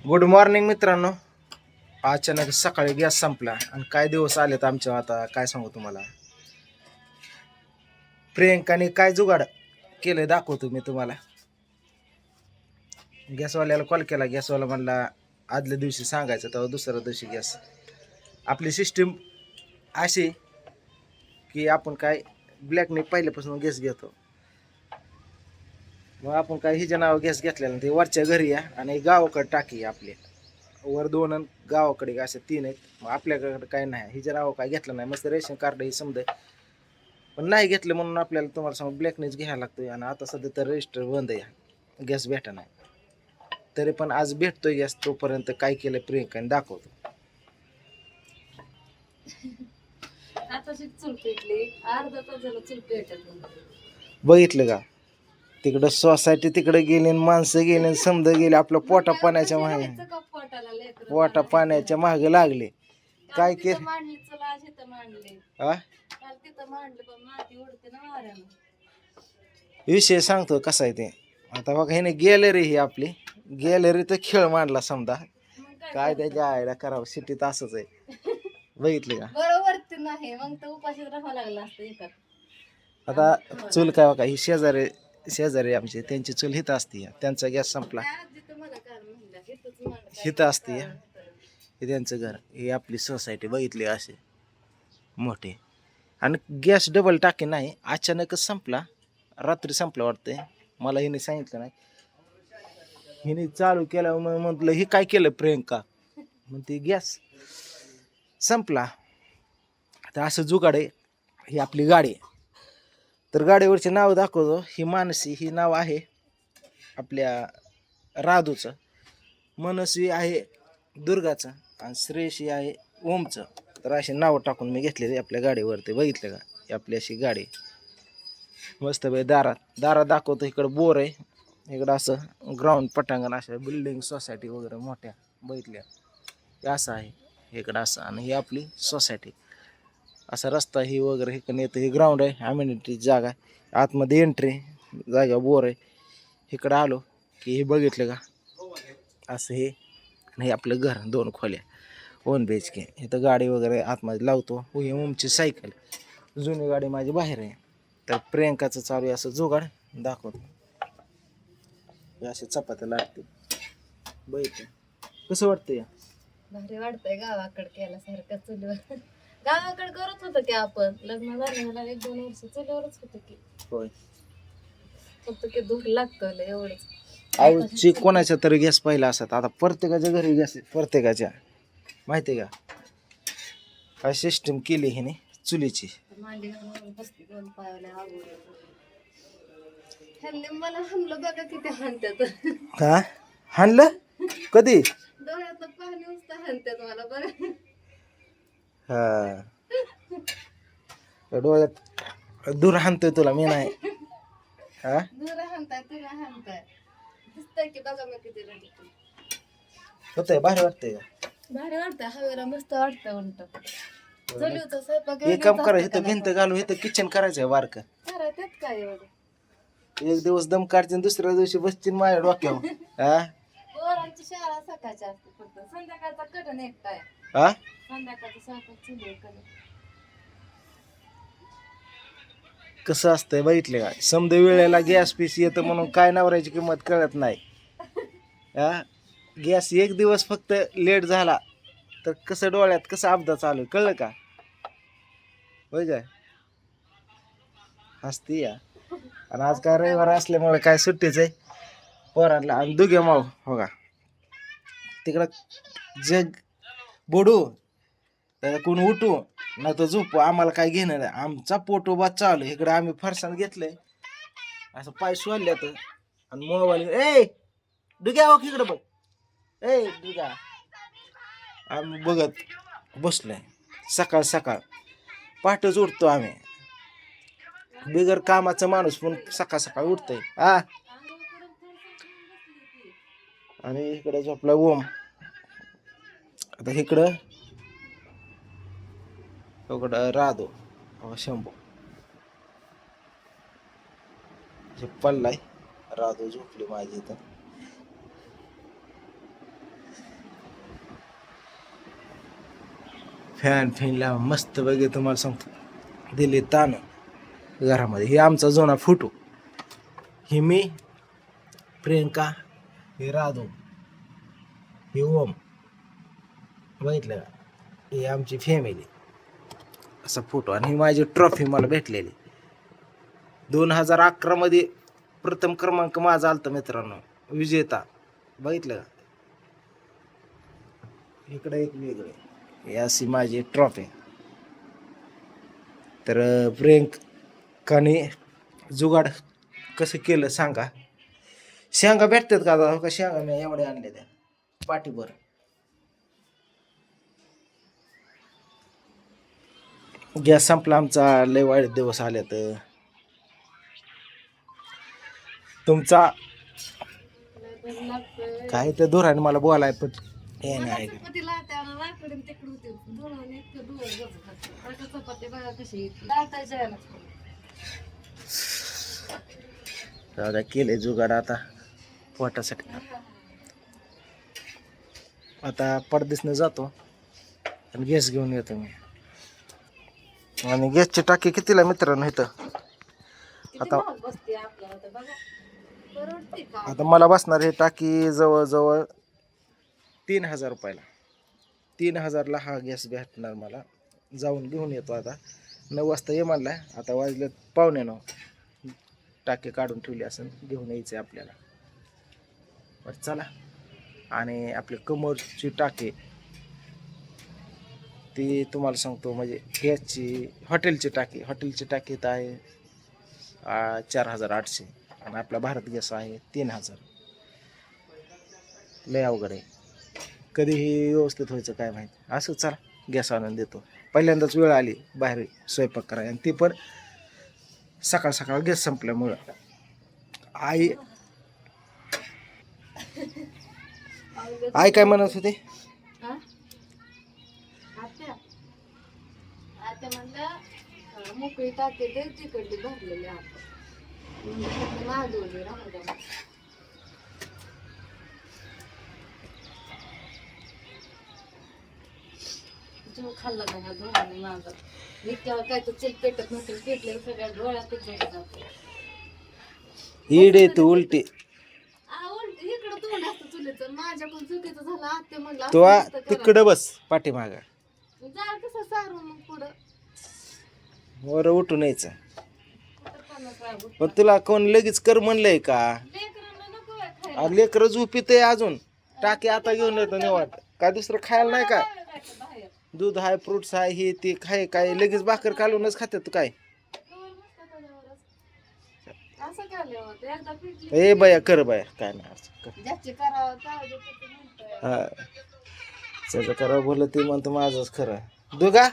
Good morning मित्रांनो. अचानक सकाळी गॅस संपला आणि काय दिवस आलेत आमच्या, आता काय सांगू तुम्हाला. प्रियंकाने काय जुगाड केलं दाखवतो मी तुम्हाला. गॅसवाल्याला कॉल केला, गॅसवाला म्हणला आदल्या दिवशी सांगायचं, तेव्हा दुसऱ्या दिवशी गॅस. आपली सिस्टीम अशी की आपण काय ब्लॅकने पहिल्यापासून गॅस घेतो. मग आपण काय हिच्या नाव गॅस घेतलेला ते वरच्या घरी या आणि गावाकडे टाकी आपली वर 2 आणि गावाकडे असे 3 आहेत. मग आपल्याकडे काय नाही, हिच्या नाव काय घेतलं नाही. मस्त रेशन कार्ड ही समजा, पण नाही घेतलं म्हणून आपल्याला तुम्हाला सांगू ब्लॅकनेच घ्यायला लागतोय. आणि आता सध्या तर रजिस्टर बंद आहे, गॅस भेटा नाही. तरी पण आज भेटतोय गॅस. तोपर्यंत काय केलं प्रियंकाने दाखवतो. बघितलं का, तिकडं सोसायटी तिकडे गेली, माणसं गेली, समजा गेली, आपलं पोटा पाण्याच्या मागे लागले. काय केलं विषय सांगतो कसा आहे ते. आता बघा, ह्याने गॅलरी ही आपली गॅलरी तर खेळ मांडला समजा. काय त्याच्या आयला करावं, सिटीत असंच आहे. बघितले का, बरोबर नाही मग तर उपाशी राहावं लागलं असतं. आता चूल काय बघा, ही शेजारी आमची, त्यांची चूल हिथं असते. त्यांचा गॅस संपला हिथं असते. हे त्यांचं घर, ही आपली सोसायटी बघितली असे मोठे. आणि गॅस डबल टाकी नाही, अचानकच संपला. रात्री संपला वाटतंय, मला हिने सांगितलं नाही. हिने चालू केलं, मग म्हटलं हे काय केलं प्रियंका, मग ती गॅस संपला. तर असं जुगाड आहे. ही आपली गाडी, तर गाडीवरचे नाव दाखवतो. ही मानसी ही नाव आहे आपल्या राधूचं, मनस्वी आहे दुर्गाचं, आणि श्रेयशी आहे ओमचं. तर अशी नावं टाकून मी घेतलेली आपल्या गाडीवरती. बघितलं का, ही आपली अशी गाडी मस्त बाई. दारात दाखवतो. इकडं बोर आहे, इकडं असं ग्राउंड पटांगण, अशा बिल्डिंग सोसायटी वगैरे मोठ्या बघितल्या. हे असं आहे इकडं असं, आणि ही आपली सोसायटी. असा रस्ता ही वगैरे इकडं येतं. हे ग्राउंड आहे, अम्युनिटी जागा आहे. आतमध्ये एंट्री जागा बोर आहे. इकडं आलो की हे बघितलं का, असं हे. आणि हे आपलं घर, 2 खोल्या, 1 BHK. इथं गाडी वगैरे आतमध्ये लावतो. ही ओमची सायकल, जुनी गाडी माझी बाहेर आहे. तर प्रियंकाचं चालू आहे असं जुगाड दाखवतो. असे चपात्या लागते. बघितलं कसं वाटतंय, भारी वाटतंय गावाकडे केल्यासारखं चुलीवर. गावाकडे करत होतो की आपण, लग्न झाल्याला 1-2 वर्ष चुलीवरच होतं की. होय, फक्त की धूर लागतो एवढंच. आऊची कोणाच्या तरी गॅस पहिला असत, आता प्रत्येकाच्या घरी गॅस, प्रत्येकाच्या. माहिती का काय सिस्टीम केली हिने चुलीची. मांडी घालून बसते 2 पायाला आवड. ह्यांनी मला हाणलं बघा किती हाणतात. हा, हाणलं कधी, डोळ्यातलं पाणी नुसतं हाणतात मला बघा. हा, डोळ्यात दूर हाणतोय तुला मी नाही. हा, दूर हाणताय, तुला हाणताय, दिसतंय की बघा मी किती रडते. होतंय, भारी वाटतंय का, भारी वाटतंय. हवेला मस्त वाटतं उलट. चुलीवरचा स्वयंपाक एक काम करा, इथं भिंत घालून इथं किचन करायचंय बारकं. करा, त्यात काय एवढं. एक दिवस दम काढतील, दुसऱ्या दिवशी बसतील माझ्या डोक्यावर. हा, पोरांची शाळा सकाळची असते, फक्त संध्याकाळचा कडन एकटा आहे. हा, संध्याकाळचा स्वयंपाक चुलीवर कडन. कसं असतंय बघितले का, समजा वेळेला गॅस पीस येतं म्हणून काय नवऱ्याची किंमत कळत नाही. हा, गॅस एक दिवस फक्त लेट झाला तर कसं डोळ्यात कसं अपदा चालू, कळलं का. होय काय, हसती या. आणि आज काय रविवार असल्यामुळे काय सुट्टीच आहे पोरांना. आणि दुगे माव हो का, तिकडं जग बुडू कोण उठू नाही तर झोपू, आम्हाला काय घेणं नाही. आमचा पोटोबा चालू. इकडं आम्ही फरसाण घेतलंय, असं पाय सोडल्यात आणि मोबाईल. डुग्या हो इकडं बघ, डुग्या. आम्ही बघत बसलोय. सकाळ सकाळ पहाटच उठतो आम्ही, बिगर कामाचा माणूस पण सकाळ सकाळ उठतोय. हा, आणि इकडं झोपला ओम. आता इकडं राधो शंभू पडलाय. राधो झोपली माझी इथं. फॅन फॅन लावा मस्त बघे तुम्हाला सांगतो दिले ताण घरामध्ये. हे आमचा जुना फोटो. हे मी, प्रियंका, हे राधू, हे ओम, बघितलं का? ही आमची फॅमिली असा फोटो. आणि ही माझी ट्रॉफी मला भेटलेली 2011 मध्ये प्रथम क्रमांक माझा आलता मित्रांनो, विजेता. बघितलं का? इकडे एक वेगळे. ही अशी माझी ट्रॉफी. तर प्रियंकाने जुगाड कसं केलं सांगा. शेंगा भेटतात का आता? का शेंगा मी एवढ्या आणल्या त्या पाठीभर. गॅस संपला आमचा. लय वाईट दिवस आले तर तुमचा काय तर धोराने मला बोलाय पण हे नाही. चपातीला त्याला लाकडं तिकडं होते. दोन इतकं दिवस बसत आता चपाती बघा कशी लाटायच्या याला. दादा केले जुगाड आता पोटासाठी. आता परदेशनं जातो आणि गॅस घेऊन येतो मी. आणि गॅसची टाकी कितीला मित्रांनो इथं? आता बसते आपल्याला तर बघा परवडते का? आता मला बसणार हे टाकी जवळजवळ 3000 रुपयाला. 3000ला हा गॅस भेटणार मला. जाऊन घेऊन येतो आता. 9 वाजता ये म्हणलाय. आता वाजले 8:45. टाकी काढून ठेवली असेल, घेऊन यायचं आपल्याला. बरं चला. आणि आपली कमरची टाकी ती तुम्हाला सांगतो, म्हणजे गॅसची हॉटेलची टाकी तर आहे 4800 आणि आपला भारत गॅस आहे 3000. लय अवघड आहे. कधीही व्यवस्थित व्हायचं काय माहिती. असं चला गॅस आणून देतो. पहिल्यांदाच वेळ आली बाहेर स्वयंपाक करायला, आणि ती पण सकाळ सकाळ गॅस संपल्यामुळं. आई काय म्हणत होते? आता म्हणलं मोकळी टाकी दे तिकडली भरलेली आपण मागवली राहू. जीव खाल्ला का धोराने माझा. इतक्या काय तर चिल पेटत नसेल, पेटले सगळ्या डोळ्यात जातो. इडे तू उलटी इकडं तोंड असतं चुलीचं. माझ्याकडून चुकीचं झालं. आत्या म्हणलं तू तिकडं बस पाठीमागं. जा कसं सारून मग पुढं वर उठून यायचं. पण तुला कोण लगेच कर म्हणलंय का? लेकरांना नको आहे खायला. लेकरं झोपीत आहे अजून. टाकी आता घेऊन येतो निवांत. काय दुसरं खायला नाही का? बाहेर दूध आहे, फ्रुट्स आहे, हे ते खाय. काय लगेच भाकर कालवूनच खात्यात काय? असं केलं होतं एकदा पिटली. ए बाया कर बाया, काय नाही असं कर. ज्याची करावं काय म्हणतोय. हा सगळं करावं बोललं ते म्हणतो माझंच खरं. दुगा